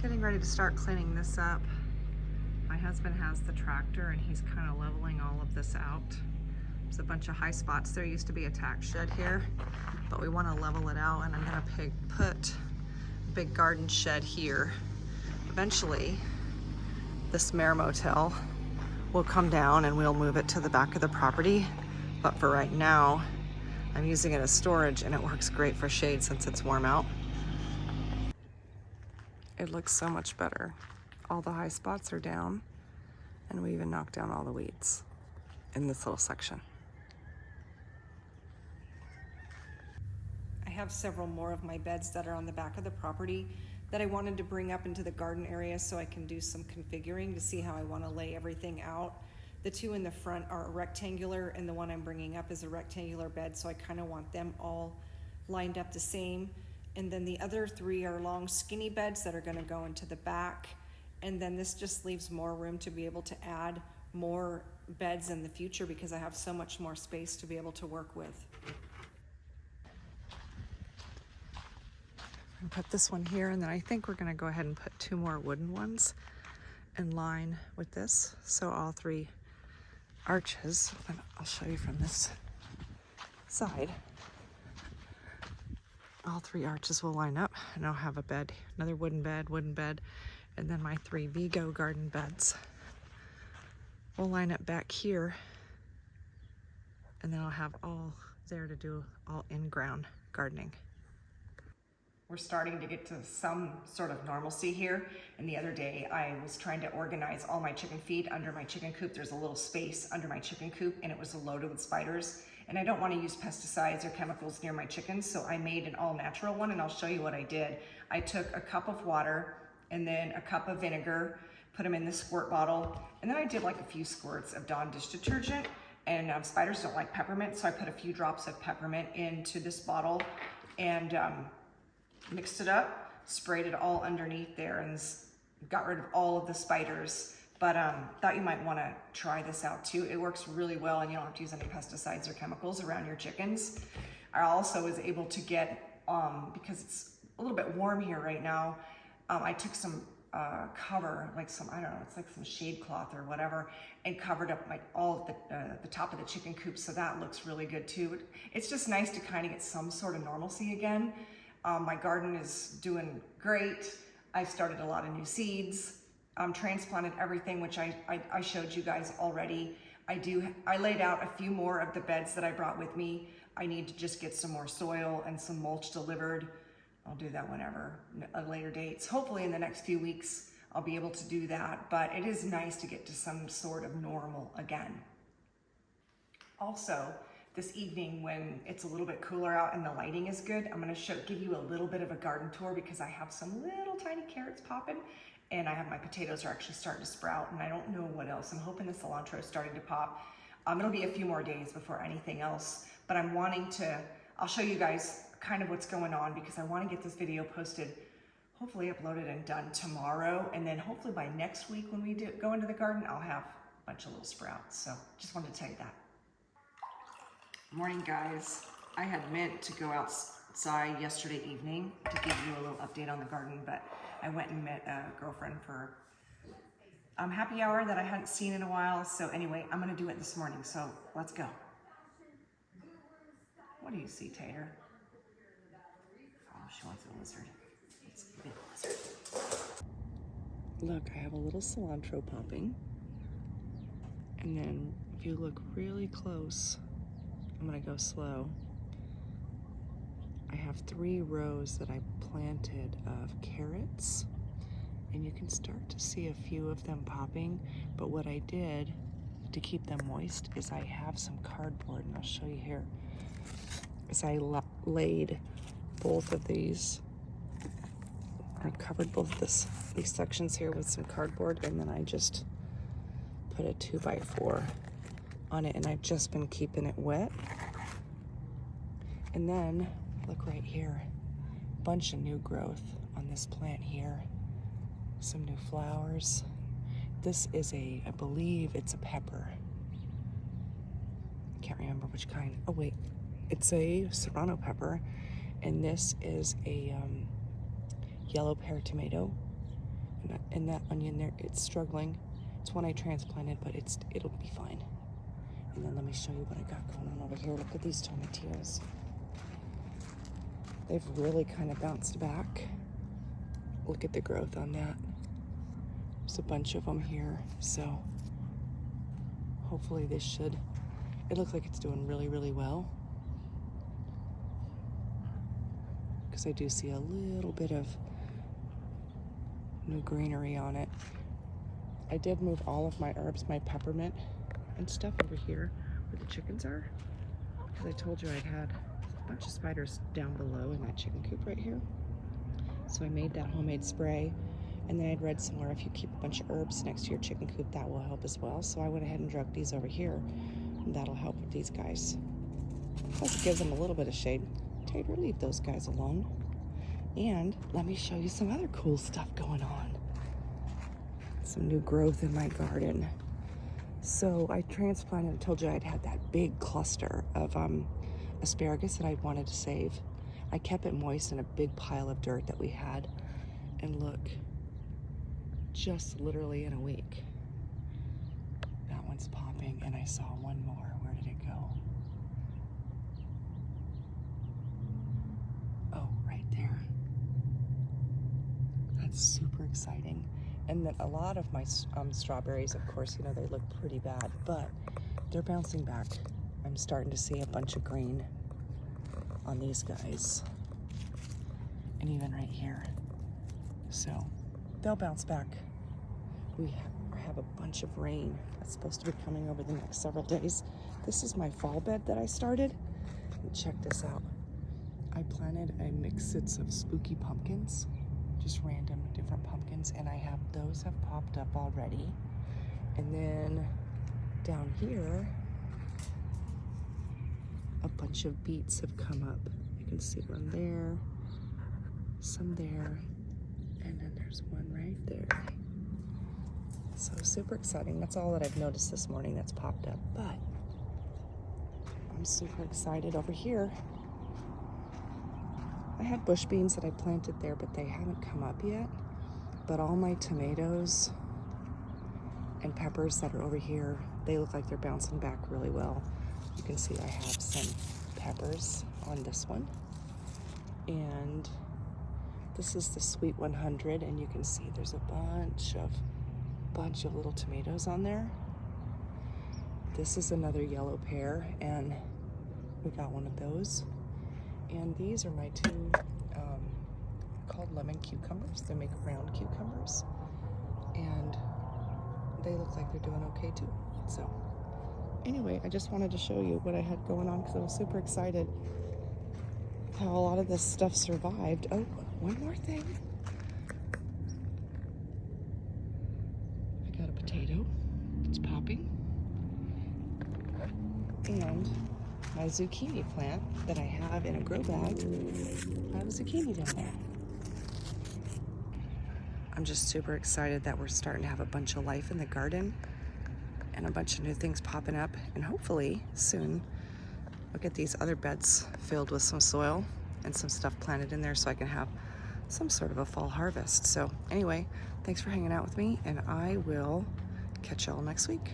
Getting ready to start cleaning this up. My husband has the tractor and he's kind of leveling all of this out. There's a bunch of high spots. There used to be a tack shed here, but we want to level it out, and I'm going to put a big garden shed here. Eventually, this mare motel will come down and we'll move it to the back of the property. But for right now, I'm using it as storage, and it works great for shade since it's warm out. It looks so much better. All the high spots are down, and we even knocked down all the weeds in this little section. I have several more of my beds that are on the back of the property that I wanted to bring up into the garden area so I can do some configuring to see how I want to lay everything out. The two in the front are rectangular, and the one I'm bringing up is a rectangular bed, so I kind of want them all lined up the same. And then the other three are long skinny beds that are going to go into the back. And then this just leaves more room to be able to add more beds in the future because I have so much more space to be able to work with. And put this one here, and then I think we're going to go ahead and put two more wooden ones in line with this. So all three arches, and I'll show you from this side. All three arches will line up, and I'll have a bed, another wooden bed, and then my three Vigo garden beds will line up back here, and then I'll have all there to do all in-ground gardening. We're starting to get to some sort of normalcy here, and the other day I was trying to organize all my chicken feed under my chicken coop. There's a little space under my chicken coop, and it was loaded with spiders. And I don't want to use pesticides or chemicals near my chickens, so I made an all-natural one, and I'll show you what I did. I took a cup of water and then a cup of vinegar, put them in the squirt bottle, and then I did like a few squirts of Dawn dish detergent, and spiders don't like peppermint, so I put a few drops of peppermint into this bottle and mixed it up, sprayed it all underneath there, and got rid of all of the spiders. But thought you might want to try this out too. It works really well, and you don't have to use any pesticides or chemicals around your chickens. I also was able to get, because it's a little bit warm here right now, I took some cover, like some, I don't know, it's like some shade cloth or whatever, and covered up like all of the top of the chicken coop, so that looks really good too. It's just nice to kind of get some sort of normalcy again. My garden is doing great. I started a lot of new seeds. Transplanted everything, which I showed you guys already. I laid out a few more of the beds that I brought with me. I need to just get some more soil and some mulch delivered. I'll do that whenever, at later dates. Hopefully in the next few weeks, I'll be able to do that, but it is nice to get to some sort of normal again. Also, this evening when it's a little bit cooler out and the lighting is good, I'm gonna give you a little bit of a garden tour because I have some little tiny carrots popping, and I have my potatoes are actually starting to sprout, and I don't know what else. I'm hoping the cilantro is starting to pop. It'll be a few more days before anything else, but I'll show you guys kind of what's going on because I want to get this video posted, hopefully uploaded and done tomorrow, and then hopefully by next week when we go into the garden, I'll have a bunch of little sprouts. So just wanted to tell you that. Morning, guys. I had meant to go outside yesterday evening to give you a little update on the garden, but I went and met a girlfriend for happy hour that I hadn't seen in a while. So anyway, I'm gonna do it this morning, so let's go. What do you see, Tater? Oh, she wants a lizard. Let's give it a lizard. Look, I have a little cilantro popping. And then if you look really close, I'm gonna go slow. I have 3 rows that I planted of carrots, and you can start to see a few of them popping, but what I did to keep them moist is I have some cardboard, and I'll show you here, is I laid both of these, I covered both these sections here with some cardboard, and then I just put a 2x4 on it, and I've just been keeping it wet. And then look right here, bunch of new growth on this plant here, some new flowers. This is I believe it's a pepper. I can't remember which kind. Oh wait, it's a serrano pepper, and this is a yellow pear tomato. And that onion there, it's struggling. It's one I transplanted, but it'll be fine. And then let me show you what I got going on over here. Look at these tomatillos. They've really kind of bounced back. Look at the growth on that. There's a bunch of them here, so hopefully this should, it looks like it's doing really, really well. Because I do see a little bit of new greenery on it. I did move all of my herbs, my peppermint and stuff over here where the chickens are. Because I told you I'd had a bunch of spiders down below in that chicken coop right here. So I made that homemade spray. And then I'd read somewhere if you keep a bunch of herbs next to your chicken coop, that will help as well. So I went ahead and drug these over here. And that'll help with these guys. Plus it gives them a little bit of shade. Tater, leave those guys alone. And let me show you some other cool stuff going on. Some new growth in my garden. So I transplanted, I told you I'd had that big cluster of asparagus that I wanted to save. I kept it moist in a big pile of dirt that we had. And look, just literally in a week, that one's popping, and I saw one more. Where did it go? Oh, right there. That's super exciting. And then a lot of my strawberries, of course, you know, they look pretty bad, but they're bouncing back. I'm starting to see a bunch of green on these guys. And even right here. So they'll bounce back. We have a bunch of rain that's supposed to be coming over the next several days. This is my fall bed that I started. And check this out. I planted a mix of spooky pumpkins, just random different pumpkins, and those have popped up already. And then down here, a bunch of beets have come up. You can see one there, some there, and then there's one right there. So super exciting. That's all that I've noticed this morning that's popped up, but I'm super excited over here. I had bush beans that I planted there, but they haven't come up yet. But all my tomatoes and peppers that are over here, they look like they're bouncing back really well. You can see I have some peppers on this one. And this is the Sweet 100, and you can see there's a bunch of little tomatoes on there. This is another yellow pear, and we got one of those. And these are my two called lemon cucumbers. They make round cucumbers, and they look like they're doing okay too. So anyway, I just wanted to show you what I had going on because I was super excited how a lot of this stuff survived. Oh, one more thing. I got a potato. It's popping. And my zucchini plant that I have in a grow bag, I have a zucchini down there. I'm just super excited that we're starting to have a bunch of life in the garden and a bunch of new things popping up, and hopefully soon I'll get these other beds filled with some soil and some stuff planted in there so I can have some sort of a fall harvest. So anyway, thanks for hanging out with me, and I will catch y'all next week.